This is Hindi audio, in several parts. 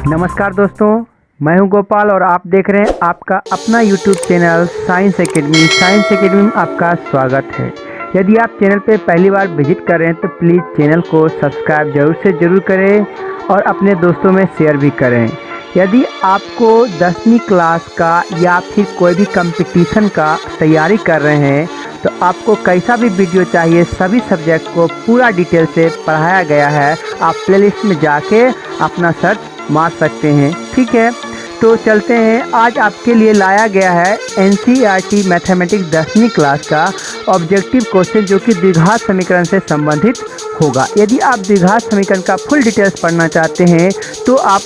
नमस्कार दोस्तों, मैं हूं गोपाल और आप देख रहे हैं आपका अपना YouTube channel science academy. Science academy में आपका स्वागत है। यदि आप चैनल पे पहली बार विजिट कर रहे हैं तो प्लीज़ चैनल को सब्सक्राइब जरूर से ज़रूर करें और अपने दोस्तों में शेयर भी करें। यदि आपको 10वीं क्लास का या फिर कोई भी कंपटीशन का तैयारी कर रहे हैं तो आपको कैसा भी वीडियो चाहिए, सभी सब्जेक्ट को पूरा डिटेल से पढ़ाया गया है। आप प्लेलिस्ट में जाके अपना सर्च मार सकते हैं। ठीक है, तो चलते हैं। आज आपके लिए लाया गया है NCERT मैथमेटिक्स 10वीं क्लास का ऑब्जेक्टिव क्वेश्चन, जो कि द्विघात समीकरण से संबंधित होगा। यदि आप द्विघात समीकरण का फुल डिटेल्स पढ़ना चाहते हैं तो आप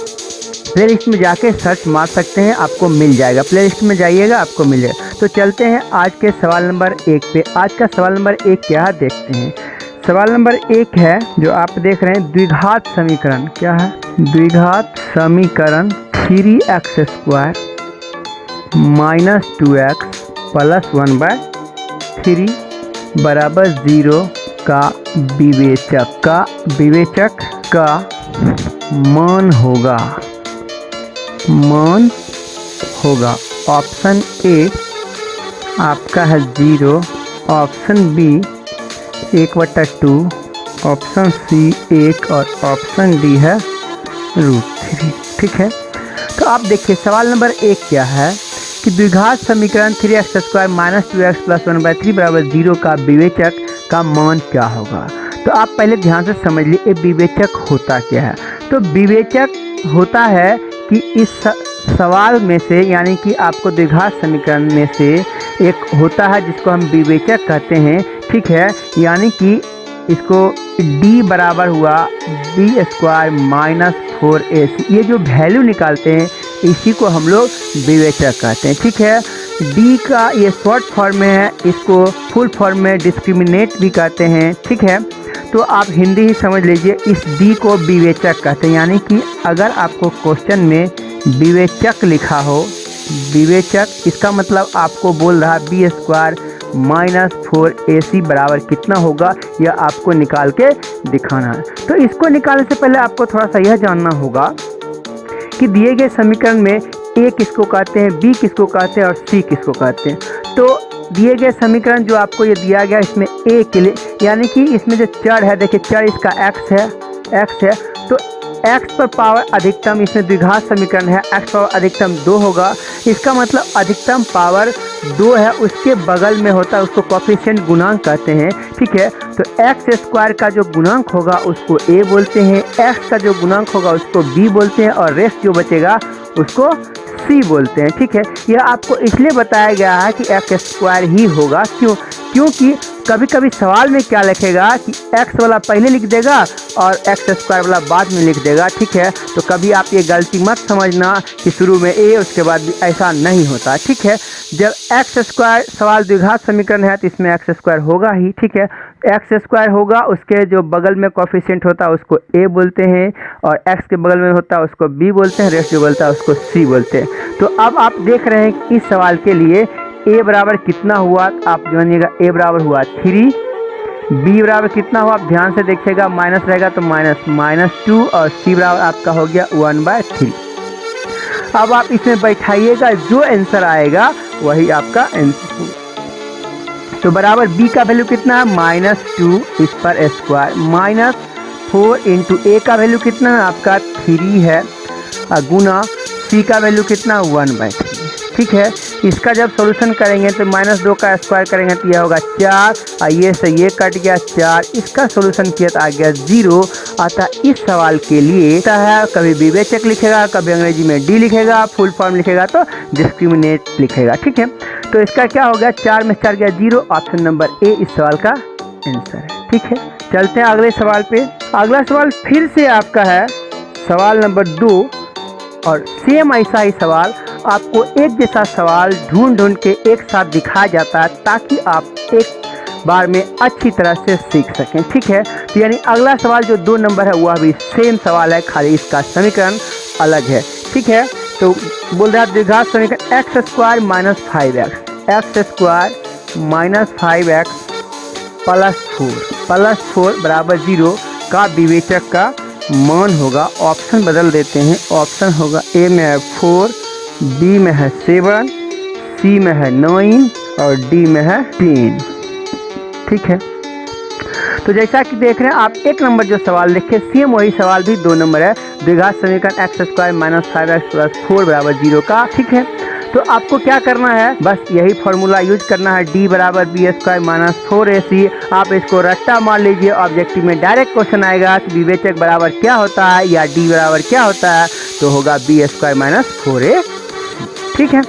प्लेलिस्ट में जाके सर्च मार सकते हैं, आपको मिल जाएगा। प्लेलिस्ट में जाइएगा, आपको मिल जाएगा। तो चलते हैं आज के सवाल नंबर 1 पे। आज का सवाल नंबर 1 क्या है देखते हैं। सवाल नंबर 1 है जो आप देख रहे हैं, द्विघात समीकरण। क्या है? द्विघात समीकरण 3x² - 2x + 1/3 बराबर 0 का विवेचक का मान होगा। ऑप्शन ए आपका है 0, ऑप्शन बी 1/2, ऑप्शन सी 1 और ऑप्शन डी है √3। ठीक है, तो आप देखिए सवाल नंबर 1 क्या है कि द्विघात समीकरण 3x² - 2x + 1/3 बराबर 0 का विवेचक का मान क्या होगा। तो आप पहले ध्यान से समझ लीजिए विवेचक होता क्या है। तो विवेचक होता है कि इस सवाल में से, यानी कि आपको द्विघात समीकरण में से एक होता है जिसको हम विवेचक कहते हैं। ठीक है, यानी कि इसको d बराबर हुआ b² - 4ac, ये जो वैल्यू निकालते हैं इसी को हम लोग विवेचक कहते हैं। ठीक है, d का ये शॉर्ट फॉर्म में है, इसको फुल फॉर्म में डिस्क्रिमिनेट भी कहते हैं। ठीक है, तो आप हिंदी ही समझ लीजिए, इस d को विवेचक कहते हैं। यानी कि अगर आपको क्वेश्चन में विवेचक लिखा हो, विवेचक, इसका मतलब आपको बोल रहा b² - 4ac बराबर कितना होगा, यह आपको निकाल के दिखाना है। तो इसको निकालने से पहले आपको थोड़ा सा यह जानना होगा कि दिए गए समीकरण में a किसको कहते हैं, b किसको कहते हैं और c किसको कहते हैं। तो दिए गए समीकरण जो आपको ये दिया गया, इसमें a के लिए, यानी कि इसमें जो चर है, देखिए चर इसका x है, तो x पर पावर अधिकतम, इसमें द्विघात समीकरण है, x पावर अधिकतम 2 होगा। इसका मतलब अधिकतम पावर 2 है, उसके बगल में होता है, उसको कोएफिशिएंट गुणांक कहते हैं। ठीक है, तो x² का जो गुणांक होगा उसको a बोलते हैं, x का जो गुणांक होगा उसको b बोलते हैं और रेस्ट जो बचेगा उसको c बोलते हैं। ठीक है, यह आपको इसलिए बताया गया है कि x² ही होगा। क्योंकि कभी कभी सवाल में क्या लिखेगा कि x वाला पहले लिख देगा और x² वाला बाद में लिख देगा। ठीक है, तो कभी आप ये गलती मत समझना कि शुरू में a उसके बाद भी, ऐसा नहीं होता। ठीक है, जब x² सवाल द्विघात समीकरण है तो इसमें x² होगा ही। ठीक है, x² होगा, उसके जो बगल में कोएफिशिएंट होता है उसको a बोलते हैं और x के बगल में होता है उसको b बोलते हैं, रेस्ट जो बोलता है उसको c बोलते हैं। तो अब आप देख रहे हैं कि इस सवाल के लिए a बराबर कितना हुआ, आप जानिएगा a बराबर हुआ 3, b बराबर कितना हुआ, आप ध्यान से देखिएगा, माइनस रहेगा तो -2 और c बराबर आपका हो गया 1/3। अब आप इसमें बैठाइएगा, जो आंसर आएगा वही आपका आंसर होगा। तो बराबर b का वैल्यू कितना है, -2 इस पर स्क्वायर, -4 × a का वैल्यू कितना है आपका 3 है, गुना c का वैल्यू कितना 1/3। ठीक है, इसका जब सॉल्यूशन करेंगे तो -2 का स्क्वायर करेंगे तो यह होगा 4 और ये से ये कट गया 4, इसका सॉल्यूशन किया तो आ गया 0। अतः इस सवाल के लिए है कभी विवेचक लिखेगा, कभी अंग्रेजी में d लिखेगा, फुल फॉर्म लिखेगा तो डिस्क्रिमिनेट लिखेगा। ठीक है, तो इसका क्या हो गया, 4 में 4 गया 0, ऑप्शन नंबर ए इस सवाल का आंसर है। ठीक है, चलते हैं अगले सवाल पे। अगला सवाल फिर से आपका है सवाल नंबर 2 और सेम ऐसा ही सवाल, आपको एक जैसा सवाल ढूंढ के एक साथ दिखाया जाता है ताकि आप एक बार में अच्छी तरह से सीख सकें। ठीक है, तो यानी अगला सवाल जो 2 नंबर है वह भी सेम सवाल है, खाली इसका समीकरण अलग है। ठीक है, तो बोल रहा है द्विघात समीकरण x² - 5x + 4 बराबर 0 का विवेचक का मान होगा, ऑप्शन बदल देते हैं। ऑप्शन होगा ए में है 4, बी में है 7, सी में है 9 और डी में है 10। ठीक है, तो जैसा कि देख रहे हैं आप, एक नंबर जो सवाल देखे सेम वही सवाल भी 2 नंबर है। द्विघात समीकरण x² - 5x + 4 = 0 का। ठीक है, तो आपको क्या करना है, बस यही फॉर्मूला यूज करना है, d = b² - 4ac। आप इसको रट्टा मार लीजिए, ऑब्जेक्टिव में डायरेक्ट क्वेश्चन आएगा कि विवेचक बराबर क्या होता है या d बराबर क्या होता है, तो होगा b² - 4ac। ठीक है,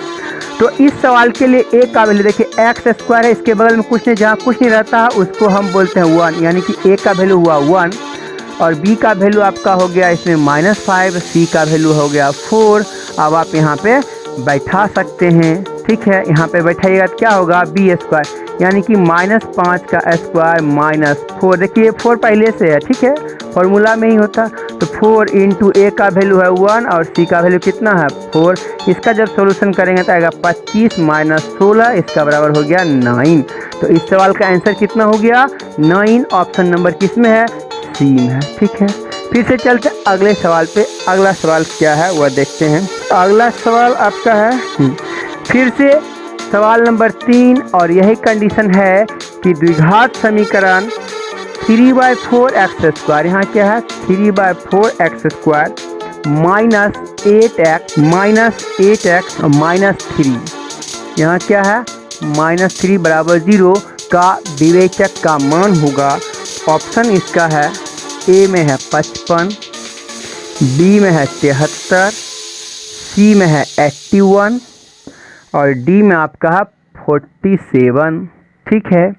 तो इस सवाल के लिए a का वैल्यू देखिए x² है, इसके बगल में कुछ नहीं, जहाँ कुछ नहीं रहता है उसको हम बोलते हैं 1, यानी कि a का वैल्यू हुआ 1 और b का वैल्यू आपका हो गया इसमें -5, c का वैल्यू हो गया 4। अब आप यहाँ पे बैठा सकते हैं। ठीक है, यहाँ पे बैठाइएगा तो क्या होगा b², यानी कि -5 का स्क्वायर -4। देखिए 4 पहले से है, ठीक है, फॉर्मूला में ही होता। तो 4 इंटू a का वैल्यू है 1 और c का वैल्यू कितना है 4। इसका जब सोल्यूशन करेंगे तो आएगा 25 - 16, इसका बराबर हो गया 9। तो इस सवाल का आंसर कितना हो गया 9। ऑप्शन नंबर किस में है, सी में है। ठीक है, फिर से चलते अगले सवाल पे। अगला सवाल क्या है वह देखते हैं। अगला सवाल आपका है फिर से सवाल नंबर 3 और यही कंडीशन है कि द्विघात समीकरण 3/4x², यहाँ क्या है 3/4x² -8x -3, यहाँ क्या है -3 = 0 का विवेचक का मान होगा। ऑप्शन इसका है ए में है 55, बी में है 73, सी में है 81 और डी में आपका है 47। ठीक है,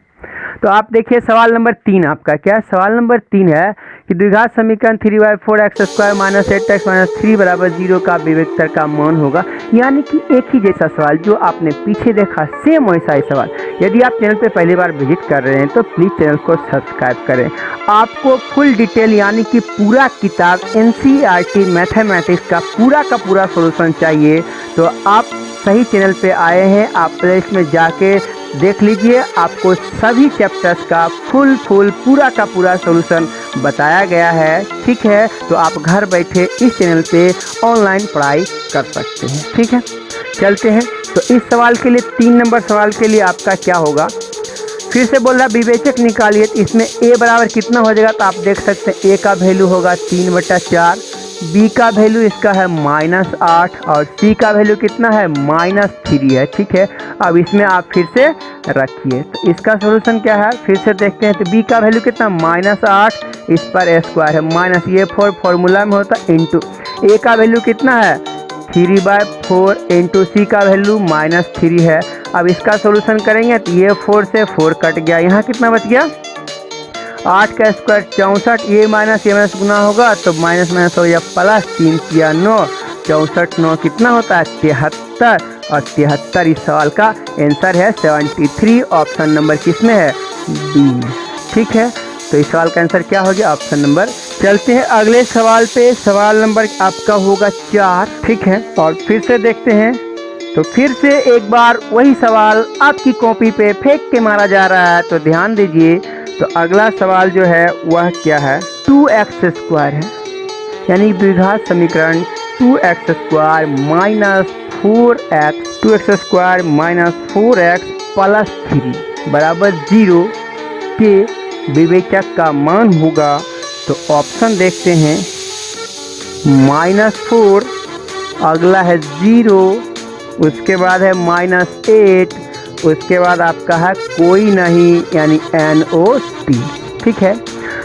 तो आप देखिए सवाल नंबर 3 आपका क्या है। सवाल नंबर 3 है कि द्विघात समीकरण 3/4x² -8x -3 = 0 का विवेचक का मान होगा। यानी कि एक ही जैसा सवाल जो आपने पीछे देखा सेम वैसा ही सवाल। यदि आप चैनल पे पहली बार विजिट कर रहे हैं तो प्लीज़ चैनल को सब्सक्राइब करें। आपको फुल डिटेल यानी कि पूरा किताब NCERT मैथमेटिक्स का पूरा सॉल्यूशन चाहिए तो आप सही चैनल पे आए हैं। आप प्ले लिस्ट में जाके देख लीजिए, आपको सभी चैप्टर्स का फुल पूरा का पूरा सॉल्यूशन बताया गया है। ठीक है, तो आप घर बैठे इस चैनल पे ऑनलाइन पढ़ाई कर सकते हैं। ठीक है, चलते हैं। तो इस सवाल के लिए 3 नंबर सवाल के लिए आपका क्या होगा, फिर से बोल रहा विवेचक निकालिए। तो इसमें a बराबर कितना हो जाएगा, तो आप देख सकते हैं a का वैल्यू होगा 3/4, b का वैल्यू इसका है -8 और c का वैल्यू कितना है -3 है। ठीक है, अब इसमें आप फिर से रखिए। तो इसका सॉल्यूशन क्या है फिर से देखते हैं। तो b का वैल्यू कितना -8, इस पर स्क्वायर है माइनस ये 4 फॉर्मूला में होता है इंटू a का वैल्यू कितना है 3/4 इंटू सी का वैल्यू -3 है। अब इसका सॉल्यूशन करेंगे तो ये 4 से 4 कट गया, यहाँ कितना बच गया 8 का स्क्वायर 64, ये माइनस गुना होगा तो माइनस हो गया प्लस 3 किया 9, 64 9 कितना होता है 73 और 73 इस सवाल का आंसर है 73। ऑप्शन नंबर किस में है बी। ठीक है, तो इस सवाल का आंसर क्या हो गया ऑप्शन नंबर। चलते हैं अगले सवाल पे। सवाल नंबर आपका होगा 4। ठीक है, और फिर से देखते हैं। तो फिर से एक बार वही सवाल आपकी कॉपी पे फेंक के मारा जा रहा है, तो ध्यान दीजिए। तो अगला सवाल जो है वह क्या है 2x² है, यानी द्विघात समीकरण 2x² - 4x 2x² - 4x + 3 = 0 के विवेचक का मान होगा। तो ऑप्शन देखते हैं -4, अगला है 0, उसके बाद है -8, उसके बाद आपका है कोई नहीं यानी NOT। ठीक है,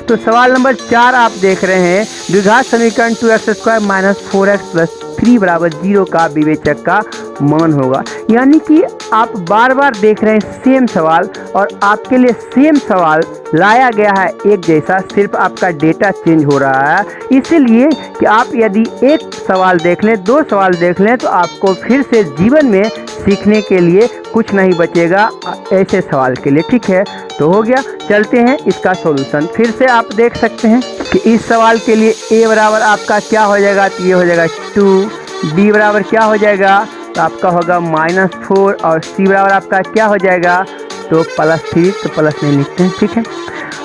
तो सवाल नंबर 4 आप देख रहे हैं द्विघात समीकरण 2x² - 4x + 3 = 0 का विवेचक का मान होगा। यानी कि आप बार बार देख रहे हैं सेम सवाल और आपके लिए सेम सवाल लाया गया है एक जैसा, सिर्फ आपका डेटा चेंज हो रहा है। इसीलिए कि आप यदि एक सवाल देख लें 2 सवाल देख लें तो आपको फिर से जीवन में सीखने के लिए कुछ नहीं बचेगा ऐसे सवाल के लिए। ठीक है, तो हो गया। चलते हैं इसका सॉल्यूशन। फिर से आप देख सकते हैं कि इस सवाल के लिए a बराबर आपका क्या हो जाएगा, तो ये हो जाएगा 2, b बराबर क्या हो जाएगा तो आपका होगा -4 और c बराबर आपका क्या हो जाएगा तो +3, तो प्लस नहीं लिखते हैं। ठीक है,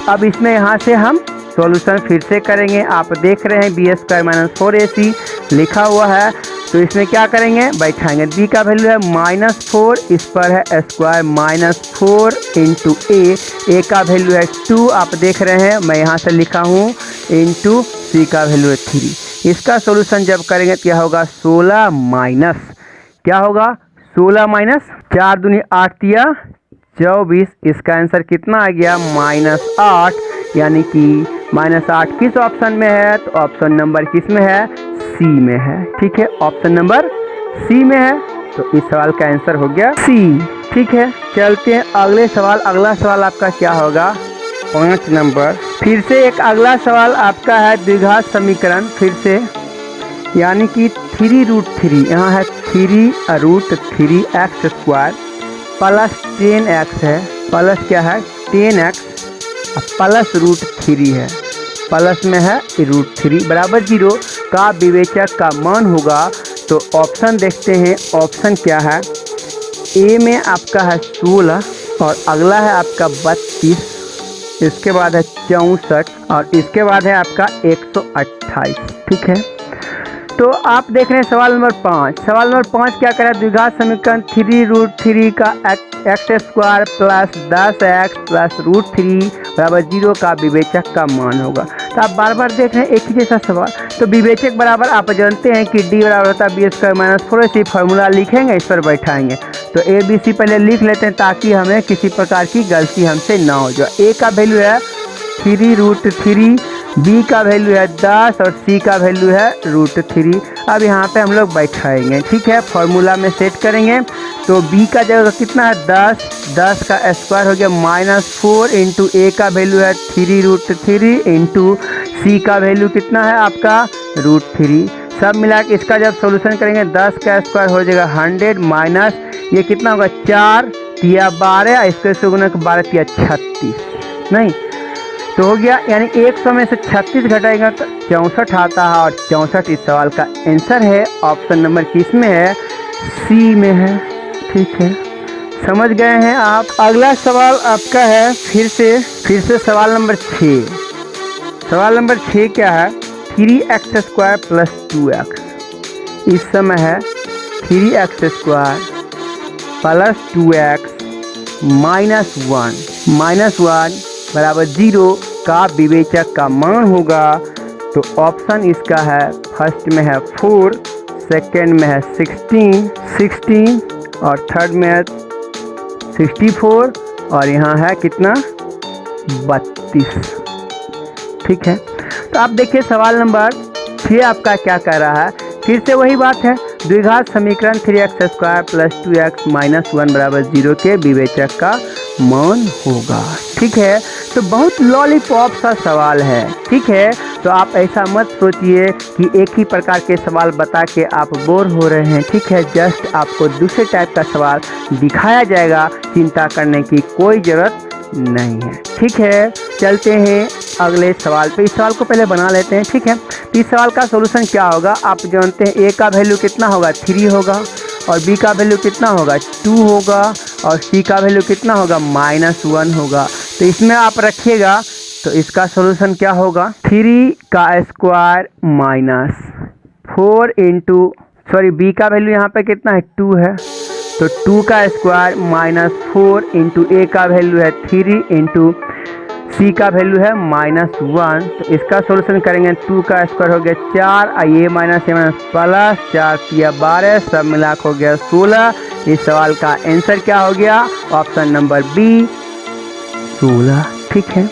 अब इसमें यहाँ से हम सॉल्यूशन फिर से करेंगे। आप देख रहे हैं बी स्क्वायर माइनस 4ac लिखा हुआ है, तो इसमें क्या करेंगे, बैठाएंगे। बी का वैल्यू है -4, इस पर है स्क्वायर -4 इंटू ए का वैल्यू है 2, आप देख रहे हैं मैं यहाँ से लिखा हूँ, इंटू सी का वैल्यू है 3। इसका सॉल्यूशन जब करेंगे क्या होगा, 16 माइनस क्या होगा, 16 माइनस 4 दूनी 8 तिया 24। इसका आंसर कितना आ गया, -8, यानी कि -8 किस ऑप्शन में है, तो ऑप्शन नंबर किस में है, सी में है। ठीक है, ऑप्शन नंबर सी में है, तो इस सवाल का आंसर हो गया सी। ठीक है, चलते हैं अगले सवाल। अगला सवाल आपका क्या होगा, 5 नंबर। फिर से एक अगला सवाल आपका है द्विघात समीकरण, फिर से यानी कि 3√3, यहाँ है 3√3x स्क्वायर प्लस 10x है, प्लस क्या है 10x प्लस √3 है, प्लस में है √3 बराबर 0 का विवेचक का मान होगा। तो ऑप्शन देखते हैं, ऑप्शन क्या है, ए में आपका है 16 और अगला है आपका 32, इसके बाद है 64 और इसके बाद है आपका 128। ठीक है, तो आप देख रहे हैं सवाल नंबर 5। सवाल नंबर 5 क्या करें, द्विघात समीकरण 3√3 का x square plus 10x plus √3 बराबर 0 का विवेचक का मान होगा। तो आप बार बार देख रहे हैं एक ही जैसा सवाल। तो विवेचक बराबर आप जानते हैं कि d बराबर होता है B square minus 4ac, formula लिखेंगे, इस पर बैठाएंगे। तो ए बी सी पहले लिख लेते हैं ताकि हमें किसी प्रकार की गलती हमसे ना हो जाए। ए का वैल्यू है 3√3, बी का वैल्यू है 10 और सी का वैल्यू है √3। अब यहाँ पे हम लोग बैठाएंगे। ठीक है, फार्मूला में सेट करेंगे। तो बी का जगह कितना है 10, 10 का स्क्वायर हो गया -4 इंटू ए का वैल्यू है 3√3 इंटू सी का वैल्यू कितना है आपका √3। सब मिला के इसका जब सॉल्यूशन करेंगे 10 का स्क्वायर हो जाएगा 100 माइनस ये कितना होगा 4 तिया 12, इसके से गुना 12 तिया 36, नहीं तो हो गया, यानी 100 में से 36 घटाएगा तो 64 आता है और 64 इस सवाल का आंसर है। ऑप्शन नंबर किस में है, सी में है। ठीक है, समझ गए हैं आप। अगला सवाल आपका है फिर से सवाल नंबर 6। सवाल नंबर 6 क्या है, 3x स्क्वायर प्लस 2x। इस समय है 3x square plus 2x minus 1 बराबर 0 का विवेचक का मान होगा। तो ऑप्शन इसका है, फर्स्ट में है 4, सेकंड में है 16 और थर्ड में है 64 और यहाँ है कितना 32। ठीक है, तो आप देखिए सवाल नंबर 6 आपका क्या कह रहा है। फिर से वही बात है, द्विघात समीकरण 3x square plus 2x minus 1 बराबर 0 के विवेचक का मान होगा। ठीक है, तो बहुत लॉलीपॉप सा सवाल है। ठीक है, तो आप ऐसा मत सोचिए कि एक ही प्रकार के सवाल बता के आप बोर हो रहे हैं। ठीक है, जस्ट आपको दूसरे टाइप का सवाल दिखाया जाएगा, चिंता करने की कोई ज़रूरत नहीं है। ठीक है, चलते हैं अगले सवाल पे। इस सवाल को पहले बना लेते हैं। ठीक है, तो इस सवाल का सॉल्यूशन क्या होगा, आप जानते हैं ए का वैल्यू कितना होगा 3 होगा और बी का वैल्यू कितना होगा 2 होगा और सी का वैल्यू कितना होगा -1 होगा। तो इसमें आप रखिएगा, तो इसका सॉल्यूशन क्या होगा, 3 का स्क्वायर माइनस 4 इंटू बी का वैल्यू यहाँ पे कितना है 2 है, तो 2 का स्क्वायर -4 इंटू ए का वैल्यू है 3 इंटू सी का वैल्यू है -1। तो इसका सॉल्यूशन करेंगे, 2 का स्क्वायर हो गया 4, ये माइनस प्लस 4 तिया 12, सब मिला हो गया 16। इस सवाल का आंसर क्या हो गया, ऑप्शन नंबर बी 16। ठीक है,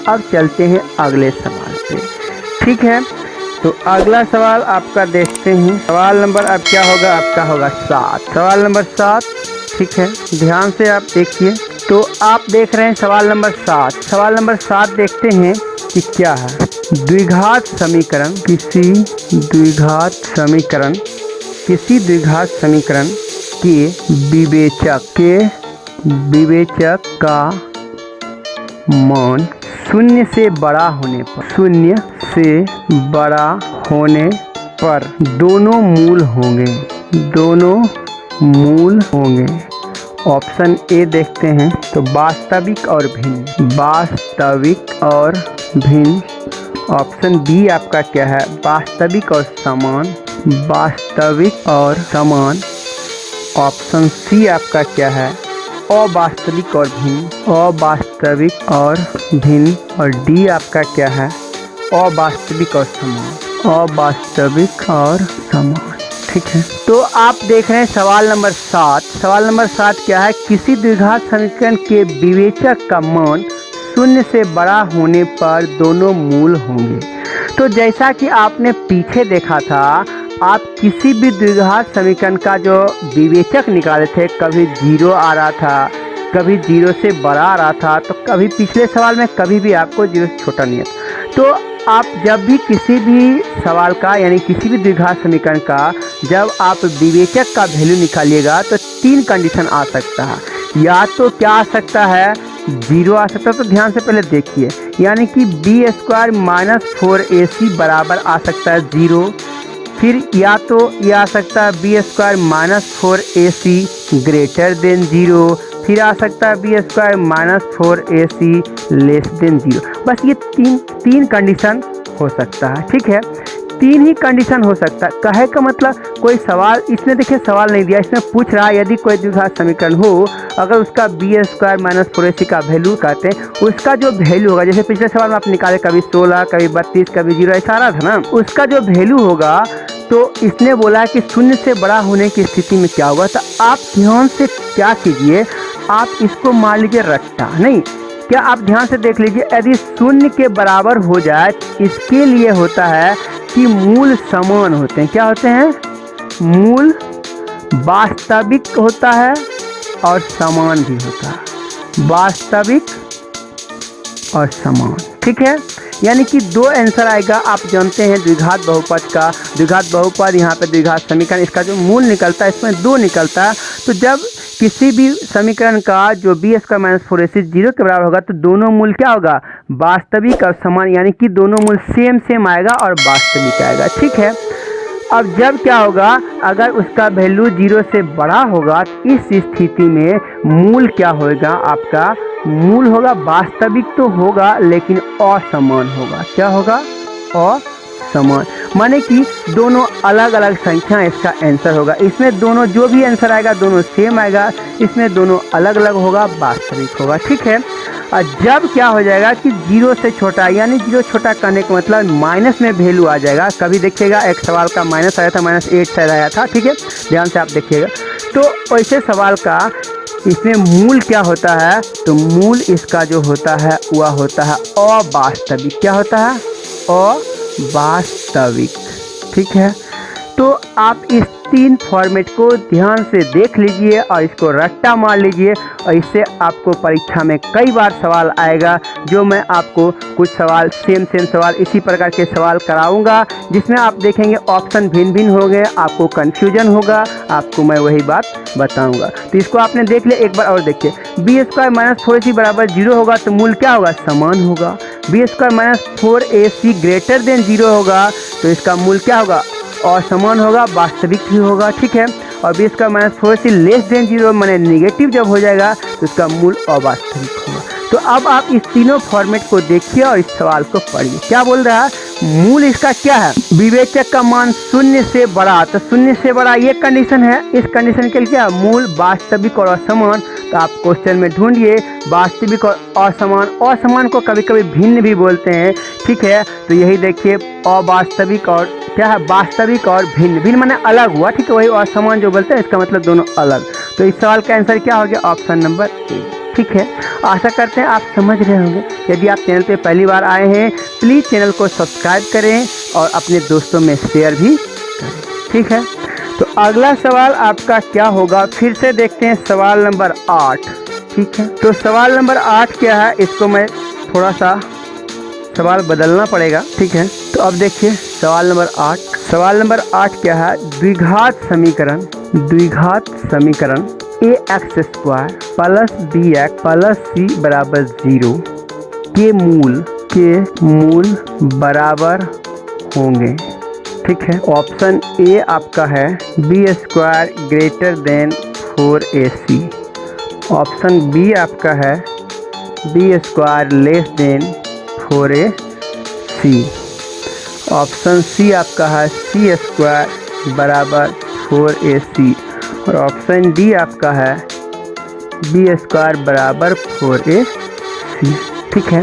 अब चलते हैं अगले सवाल पे। ठीक है, तो अगला सवाल आपका देखते हैं। सवाल नंबर अब क्या होगा, आपका होगा 7। सवाल नंबर 7। ठीक है, ध्यान से आप देखिए। तो आप देख रहे हैं सवाल नंबर 7। सवाल नंबर 7 देखते हैं कि क्या है, द्विघात समीकरण किसी द्विघात समीकरण के विवेचक का मान 0 से बड़ा होने पर दोनों मूल होंगे। ऑप्शन ए देखते हैं, तो वास्तविक और भिन्न। ऑप्शन बी आपका क्या है, वास्तविक और समान, वास्तविक और समान। ऑप्शन सी आपका क्या है, अवास्तविक और भिन्न, अवास्तविक और भिन्न। और डी आपका क्या है, अवास्तविक और समान, अवास्तविक और समान। ठीक है, तो आप देख रहे हैं सवाल नंबर 7। सवाल नंबर 7 क्या है, किसी द्विघात समीकरण के विवेचक का मान शून्य से बड़ा होने पर दोनों मूल होंगे। तो जैसा कि आपने पीछे देखा था, आप किसी भी द्विघात समीकरण का जो विवेचक निकाले थे, कभी 0 आ रहा था, कभी 0 से बड़ा आ रहा था, तो कभी पिछले सवाल में कभी भी आपको 0 से छोटा नहीं है। तो आप जब भी किसी भी सवाल का यानी किसी भी द्विघात समीकरण का जब आप विवेचक का वैल्यू निकालिएगा तो 3 कंडीशन आ सकता है। या तो क्या आ सकता है, 0 आ सकता है। तो ध्यान से पहले देखिए, यानी कि b² - 4ac बराबर आ सकता है 0। फिर या तो ये आ सकता है b² - 4ac ग्रेटर देन 0। फिर आ सकता है b² - 4ac लेस देन 0। बस ये तीन कंडीशन हो सकता है। ठीक है, 3 ही कंडीशन हो सकता है। कहे का मतलब कोई सवाल इसमें देखिए सवाल नहीं दिया, इसमें पूछ रहा है यदि कोई द्विघात समीकरण हो, अगर उसका b² - 4ac का वैल्यू कहते हैं, उसका जो वैल्यू होगा, जैसे पिछले सवाल में आप निकाले कभी 16, कभी 32, कभी 0 ऐसा आ रहा था ना, उसका जो वैल्यू होगा, तो इसने बोला कि शून्य से बड़ा होने की स्थिति में क्या होगा। तो आप ध्यान से क्या कीजिए, आप इसको मान लीजिए रट्टा नहीं, क्या आप ध्यान से देख लीजिए, यदि शून्य के बराबर हो जाए, इसके लिए होता है कि मूल समान होते हैं। क्या होते हैं, मूल वास्तविक होता है और समान भी होता है, वास्तविक और समान। ठीक है, यानी कि 2 आंसर आएगा। आप जानते हैं द्विघात बहुपद का, द्विघात बहुपद यहाँ पे द्विघात समीकरण, इसका जो मूल निकलता है इसमें 2 निकलता है। तो जब किसी भी समीकरण का जो b² - 4ac 0 के बराबर होगा, तो दोनों मूल क्या होगा, वास्तविक और समान, यानी कि दोनों मूल सेम आएगा और वास्तविक आएगा। ठीक है, अब जब क्या होगा, अगर उसका वैल्यू 0 से बड़ा होगा, इस स्थिति में मूल क्या होगा, आपका मूल होगा वास्तविक तो होगा लेकिन असमान होगा। क्या होगा, असमान, माने कि दोनों अलग अलग संख्या इसका आंसर होगा। इसमें दोनों जो भी आंसर आएगा दोनों सेम आएगा, इसमें दोनों अलग अलग होगा, वास्तविक होगा। ठीक है, और जब क्या हो जाएगा कि 0 से छोटा, यानी 0 छोटा करने का मतलब माइनस में वैल्यू आ जाएगा। कभी देखिएगा एक सवाल का माइनस आया था, -8 शायद आया था। ठीक है, ध्यान से आप देखिएगा। तो वैसे सवाल का इसमें मूल क्या होता है, तो मूल इसका जो होता है वह होता है अवास्तविक। क्या होता है, अवास्तविक। ठीक है, तो आप इस 3 फॉर्मेट को ध्यान से देख लीजिए और इसको रट्टा मार लीजिए, और इससे आपको परीक्षा में कई बार सवाल आएगा, जो मैं आपको कुछ सवाल सेम सवाल इसी प्रकार के सवाल कराऊंगा, जिसमें आप देखेंगे ऑप्शन भिन्न होंगे, आपको कन्फ्यूजन होगा, आपको मैं वही बात बताऊंगा। तो इसको आपने देख लिया, एक बार और देखिए, b² - 4ac बराबर 0 होगा तो मूल क्या होगा, समान होगा। b² - 4ac ग्रेटर देन 0 होगा तो इसका मूल क्या होगा, असमान होगा, वास्तविक भी होगा। ठीक है, और b² - 4ac लेस देन 0 माने निगेटिव जब हो जाएगा तो इसका मूल अवास्तविक होगा। तो अब आप इस तीनों फॉर्मेट को देखिए और इस सवाल को पढ़िए। क्या बोल रहा है, मूल इसका क्या है, विवेचक का मान 0 से बड़ा, तो 0 से बड़ा ये कंडीशन है। इस कंडीशन के लिए क्या, मूल वास्तविक और असमान। तो आप क्वेश्चन में ढूंढिए वास्तविक और असमान। असमान को कभी कभी भिन्न भी बोलते हैं। ठीक है, तो यही देखिए, अवास्तविक और क्या है, वास्तविक और भिन्न माने अलग हुआ। ठीक है, वही असमान जो बोलते हैं इसका मतलब दोनों अलग। तो इस सवाल का आंसर क्या हो गया, ऑप्शन नंबर ए। ठीक है, आशा करते हैं आप समझ रहे होंगे। यदि आप चैनल पे पहली बार आए हैं, प्लीज़ चैनल को सब्सक्राइब करें और अपने दोस्तों में शेयर भी करें। ठीक है, तो अगला सवाल आपका क्या होगा, फिर से देखते हैं सवाल नंबर 8। ठीक है, तो सवाल नंबर 8 क्या है, इसको मैं थोड़ा सा सवाल बदलना पड़ेगा। ठीक है, तो अब देखिए सवाल नंबर 8। सवाल नंबर 8 क्या है, द्विघात समीकरण ax² + bx + c बराबर 0 के मूल बराबर होंगे। ठीक है, ऑप्शन ए आपका है b² greater than 4ac, option B आपका है b² लेस देन 4ac। सी। ऑप्शन सी आपका है सी स्क्वायर बराबर 4ac और ऑप्शन डी आपका है बी स्क्वायर बराबर 4ac। ठीक है,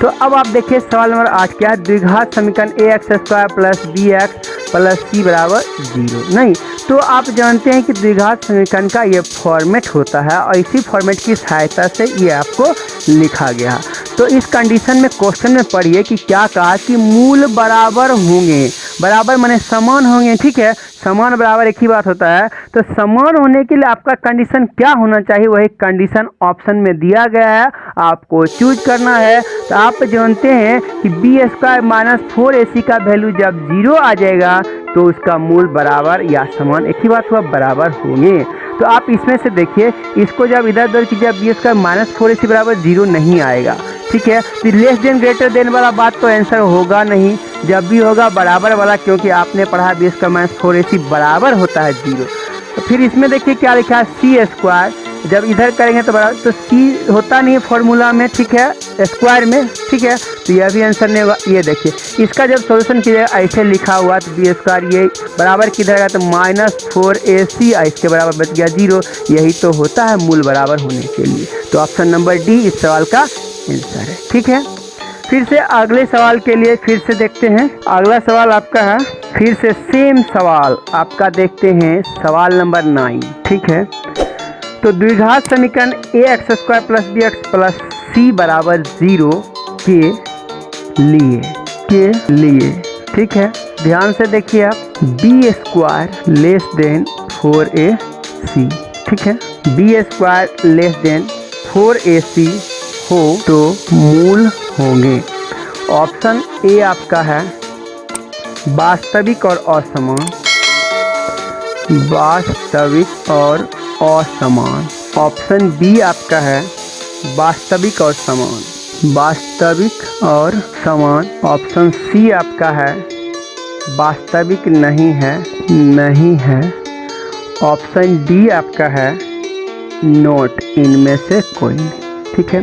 तो अब आप देखिए सवाल नंबर 8 क्या है, द्विघात समीकरण ax square plus B X plus C बराबर 0। नहीं, तो आप जानते हैं कि द्विघात समीकरण का ये फॉर्मेट होता है और इसी फॉर्मेट की सहायता से ये आपको लिखा गया। तो इस कंडीशन में क्वेश्चन में पढ़िए कि क्या कहा कि मूल बराबर होंगे, बराबर माने समान होंगे। ठीक है, समान बराबर एक ही बात होता है। तो समान होने के लिए आपका कंडीशन क्या होना चाहिए, वही कंडीशन ऑप्शन में दिया गया है, आपको चूज करना है। तो आप जानते हैं कि बी स्क्वायर माइनस 4ac का वैल्यू जब 0 आ जाएगा तो उसका मूल बराबर या समान, एक ही बात हुआ, बराबर होंगे। तो आप इसमें से देखिए, इसको जब इधर उधर कीजिए, बी स्क्वायर माइनस 4ac बराबर 0 नहीं आएगा। ठीक है, तो लेस देन ग्रेटर देन वाला बात तो आंसर होगा नहीं, जब भी होगा बराबर वाला, क्योंकि आपने पढ़ा बी स्क्वायर माइनस 4ac बराबर होता है 0। तो फिर इसमें देखिए क्या लिखा है, सी स्क्वायर, जब इधर करेंगे तो बराबर, तो सी होता नहीं है फॉर्मूला में, ठीक है, स्क्वायर में। ठीक है, तो यह भी आंसर नहीं होगा। ये देखिए, इसका जब सॉल्यूशन कीजिएगा ऐसे लिखा हुआ, तो बी स्क्वायर ये बराबर किधर गया, तो माइनस 4ac, इसके बराबर बच गया 0। यही तो होता है मूल बराबर होने के लिए। तो ऑप्शन नंबर डी इस सवाल का आंसर है। ठीक है, फिर से अगले सवाल के लिए फिर से देखते हैं। अगला सवाल आपका है, फिर से सेम सवाल आपका देखते हैं, सवाल नंबर 9। ठीक है, तो द्विघात समीकरण ax square plus B X plus C बराबर 0 के लिए। ठीक है, ध्यान से देखिए आप, B square less than 4ac। ठीक है, B square less than 4ac हो तो मूल होंगे। ऑप्शन ए आपका है वास्तविक और असमान, वास्तविक और असमान। ऑप्शन बी आपका है वास्तविक और समान, वास्तविक और समान। ऑप्शन सी आपका है वास्तविक नहीं है। ऑप्शन डी आपका है नोट, इनमें से कोई नहीं। ठीक है,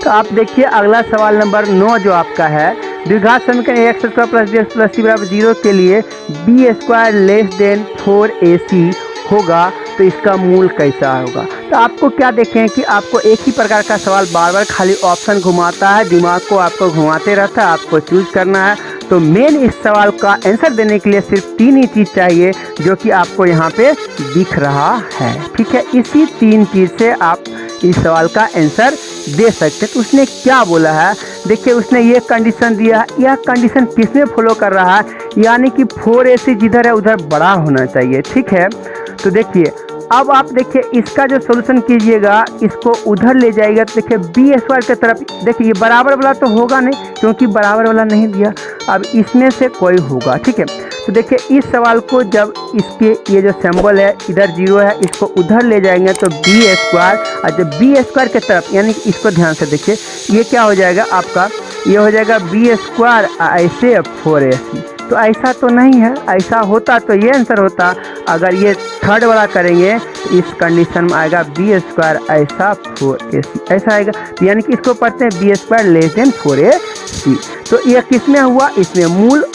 तो आप देखिए अगला सवाल नंबर 9 जो आपका है, द्विघात समीकरण ax square plus B X plus C बराबर 0 के लिए B square less than 4ac होगा तो इसका मूल कैसा होगा। तो आपको क्या देखें कि आपको एक ही प्रकार का सवाल बार बार खाली ऑप्शन घुमाता है, दिमाग को आपको घुमाते रहता है, आपको चूज करना है। तो मेन इस सवाल का आंसर देने के लिए सिर्फ 3 ही चीज़ चाहिए जो कि आपको यहाँ पे दिख रहा है। ठीक है, इसी 3 चीज़ से आप इस सवाल का आंसर दे सकते हैं। तो उसने क्या बोला है, देखिए उसने ये कंडीशन दिया है, यह कंडीशन किसमें फॉलो कर रहा है, यानी कि 4ac जिधर है उधर बड़ा होना चाहिए। ठीक है, तो देखिए अब आप देखिए इसका जो सॉल्यूशन कीजिएगा, इसको उधर ले जाएगा तो देखिए बी स्क्वायर की तरफ, देखिए ये बराबर वाला तो होगा नहीं क्योंकि बराबर वाला नहीं दिया, अब इसमें से कोई होगा। ठीक है, तो देखिए इस सवाल को जब इसके ये जो सिंबल है इधर 0 है, इसको उधर ले जाएंगे तो बी स्क्वायर, और जब बी स्क्वायर की तरफ, यानी कि इसको ध्यान से देखिए, ये क्या हो जाएगा आपका, ये हो जाएगा बी स्क्वायर ऐसे 4ac। तो ऐसा तो नहीं है, ऐसा होता तो ये आंसर होता। अगर ये थर्ड वाला करेंगे तो इस कंडीशन में आएगा बी स्क्वायर ऐसा 4ac, ऐसा आएगा। तो यानी कि इसको पढ़ते हैं B square less than 4ac। तो ये किसमें हुआ, इसमें मूल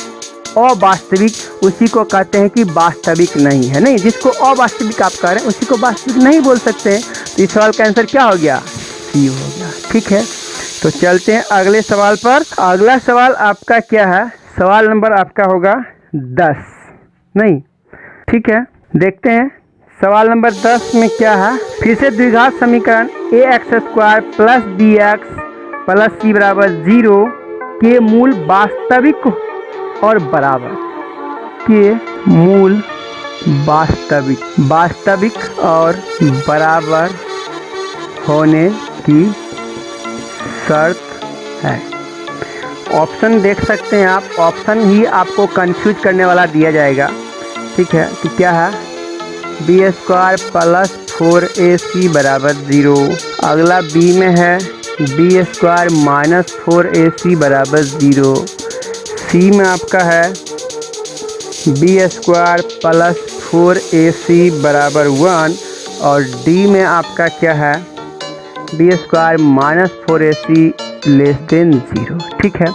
अवास्तविक, उसी को कहते हैं कि वास्तविक नहीं है। नहीं, जिसको अवास्तविक आप कह रहे हैं उसी को वास्तविक नहीं बोल सकते हैं। तो इस सवाल का आंसर क्या हो गया, सी हो गया। ठीक है, तो चलते हैं अगले सवाल पर। अगला सवाल आपका क्या है, सवाल नंबर आपका होगा 10। नहीं, ठीक है, देखते हैं सवाल नंबर 10 में क्या है। फिर से द्विघात समीकरण ax square plus B X plus C बराबर 0 के मूल वास्तविक और बराबर, के मूल वास्तविक और बराबर होने की शर्त है। ऑप्शन देख सकते हैं आप, ऑप्शन ही आपको कंफ्यूज करने वाला दिया जाएगा। ठीक है, कि क्या है, बी स्क्वायर प्लस 4ac बराबर 0। अगला बी में है बी स्क्वायर माइनस 4ac बराबर 0। सी में आपका है बी स्क्वायर प्लस 4ac बराबर 1। और डी में आपका क्या है, B square minus 4ac less than 0। ठीक है,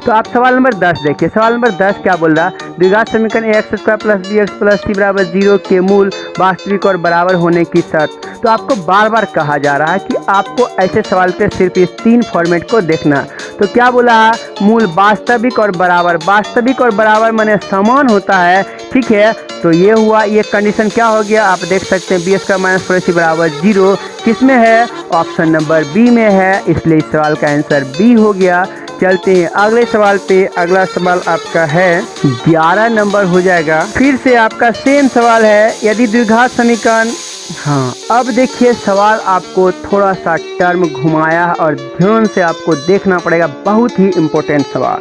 तो आप सवाल नंबर 10 देखिए। सवाल नंबर 10 क्या बोल रहा है, द्विघात समीकरण ax² + bx + c बराबर 0 के मूल वास्तविक और बराबर होने की शर्त। तो आपको बार बार कहा जा रहा है कि आपको ऐसे सवाल पे सिर्फ इस 3 फॉर्मेट को देखना। तो क्या बोला है, मूल वास्तविक और बराबर। वास्तविक और बराबर माने समान होता है, ठीक है। तो ये हुआ, ये कंडीशन क्या हो गया, आप देख सकते हैं b² - 4ac बराबर 0 किस में है, ऑप्शन नंबर बी में है, इसलिए इस सवाल का आंसर बी हो गया। चलते हैं अगले सवाल पे। अगला सवाल आपका है 11 नंबर हो जाएगा। फिर से आपका सेम सवाल है, यदि द्विघात समीकरण। हाँ, अब देखिए सवाल आपको थोड़ा सा टर्म घुमाया और ध्यान से आपको देखना पड़ेगा, बहुत ही इम्पोर्टेंट सवाल।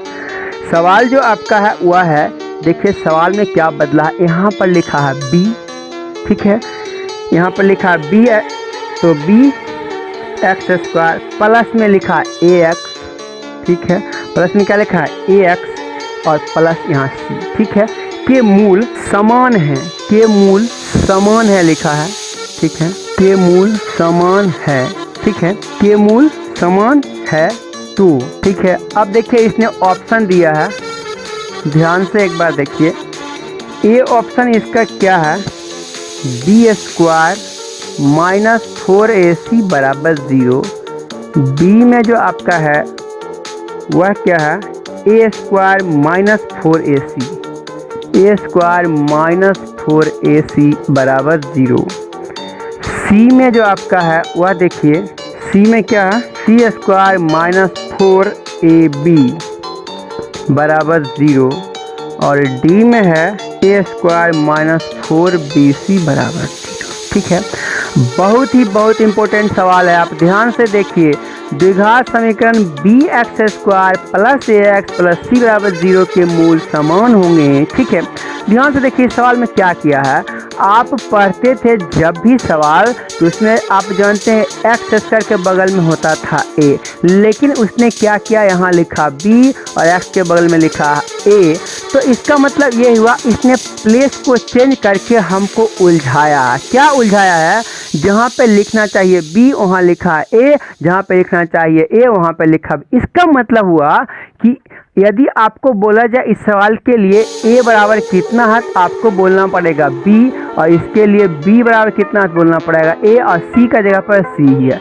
सवाल जो आपका है वह है, देखिए सवाल में क्या बदला है, यहाँ पर लिखा है b, ठीक है, यहाँ पर लिखा है b है, तो bx² प्लस में लिखा है ax, ठीक है, प्लस में क्या लिखा है ax और प्लस यहाँ c, ठीक है, के मूल समान है, के मूल समान है लिखा है, ठीक है, के मूल समान है, ठीक है, के मूल समान है 2, ठीक है। अब देखिए इसने ऑप्शन दिया है, ध्यान से एक बार देखिए, ए ऑप्शन इसका क्या है, b² - 4ac बराबर 0। बी में जो आपका है वह क्या है, a² - 4ac, a² - 4ac बराबर 0। सी में जो आपका है वह देखिए, सी में क्या है, c² - 4ab बराबर 0 और डी में है a² - 4bc बराबर 0, ठीक है। बहुत इम्पोर्टेंट सवाल है, आप ध्यान से देखिए। द्विघात समीकरण bx² + ax + c बराबर 0 के मूल समान होंगे, ठीक है। ध्यान से देखिए सवाल में क्या किया है, आप पढ़ते थे जब भी सवाल, तो उसमें आप जानते हैं x² के बगल में होता था a, लेकिन उसने क्या किया, यहाँ लिखा b और x के बगल में लिखा a। तो इसका मतलब ये हुआ, इसने प्लेस को चेंज करके हमको उलझाया। क्या उलझाया है, जहाँ पे लिखना चाहिए b वहाँ लिखा a, जहाँ पे लिखना चाहिए a वहाँ पे लिखा b। इसका मतलब हुआ कि यदि आपको बोला जाए इस सवाल के लिए a बराबर कितना है, तो आपको बोलना पड़ेगा b, और इसके लिए b बराबर कितना है बोलना पड़ेगा a, और c का जगह पर c ही है।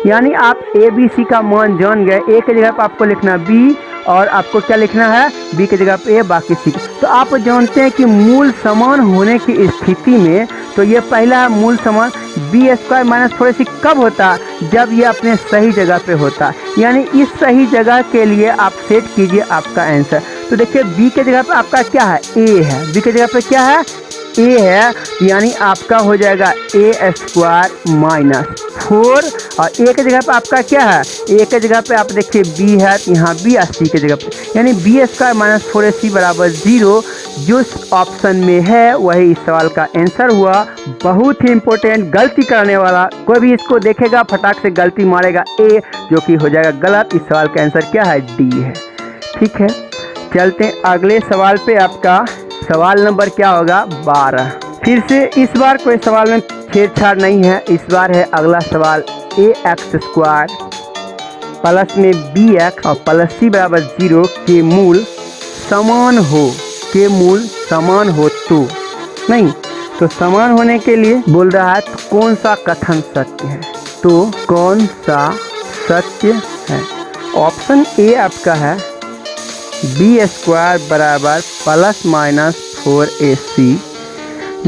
यानी आप a b c का मान जान गए। a के जगह पर आपको लिखना b और आपको क्या लिखना है, b की जगह पे a, बाकी c। तो आप जानते हैं कि मूल समान होने की स्थिति में, तो ये पहला है मूल समान, b² - 4ac कब होता, जब ये अपने सही जगह पे होता। यानी इस सही जगह के लिए आप सेट कीजिए आपका आंसर। तो देखिए b के जगह पे आपका क्या है, a है, b के जगह पे क्या है, a है, यानी आपका हो जाएगा a² - 4, और a के जगह पे आपका क्या है, a के जगह पे आप देखिए b है, यहाँ b और c के जगह पे, यानी b² - 4ac बराबर 0 जो ऑप्शन में है वही इस सवाल का आंसर हुआ। बहुत ही इंपॉर्टेंट, गलती करने वाला कोई भी इसको देखेगा फटाक से गलती मारेगा a, जो कि हो जाएगा गलत। इस सवाल का आंसर क्या है, d है, ठीक है। चलते हैं अगले सवाल पे। आपका सवाल नंबर क्या होगा, 12। फिर से इस बार कोई सवाल में छेड़छाड़ नहीं है, इस बार है अगला सवाल ax² प्लस में bx और प्लस c बराबर 0 के मूल समान हो, के मूल समान हो तो नहीं, तो समान होने के लिए बोल रहा है तो कौन सा कथन सत्य है, तो कौन सा सत्य है। ऑप्शन ए आपका है b² बराबर ± 4ac,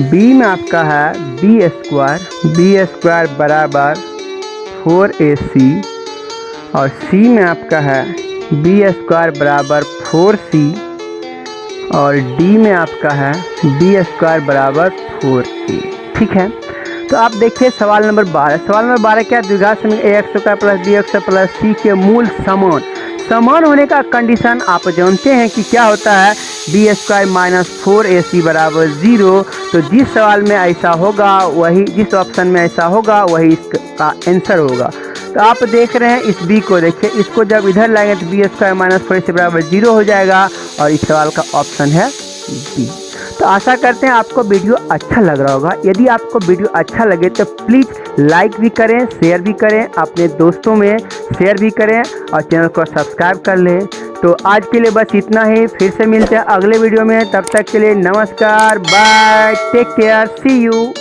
बी में आपका है b² बराबर 4ac, और सी में आपका है b² बराबर 4c, और डी में आपका है b² बराबर 4a, ठीक है। तो आप देखिए सवाल नंबर 12। सवाल नंबर 12 क्या, द्विघात समीकरण ax² + bx + c के मूल समान होने का कंडीशन आप जानते हैं कि क्या होता है, b² - 4ac बराबर 0। तो जिस सवाल में ऐसा होगा वही, जिस ऑप्शन में ऐसा होगा वही इसका आंसर होगा। तो आप देख रहे हैं इस बी को, देखिए इसको जब इधर लाएंगे तो b² - 4ac बराबर 0 हो जाएगा, और इस सवाल का ऑप्शन है बी। तो आशा करते हैं आपको वीडियो अच्छा लग रहा होगा। यदि आपको वीडियो अच्छा लगे तो प्लीज़ लाइक भी करें, शेयर भी करें, अपने दोस्तों में शेयर भी करें, और चैनल को सब्सक्राइब कर लें। तो आज के लिए बस इतना ही, फिर से मिलते हैं अगले वीडियो में। तब तक के लिए नमस्कार, bye, take care, see you.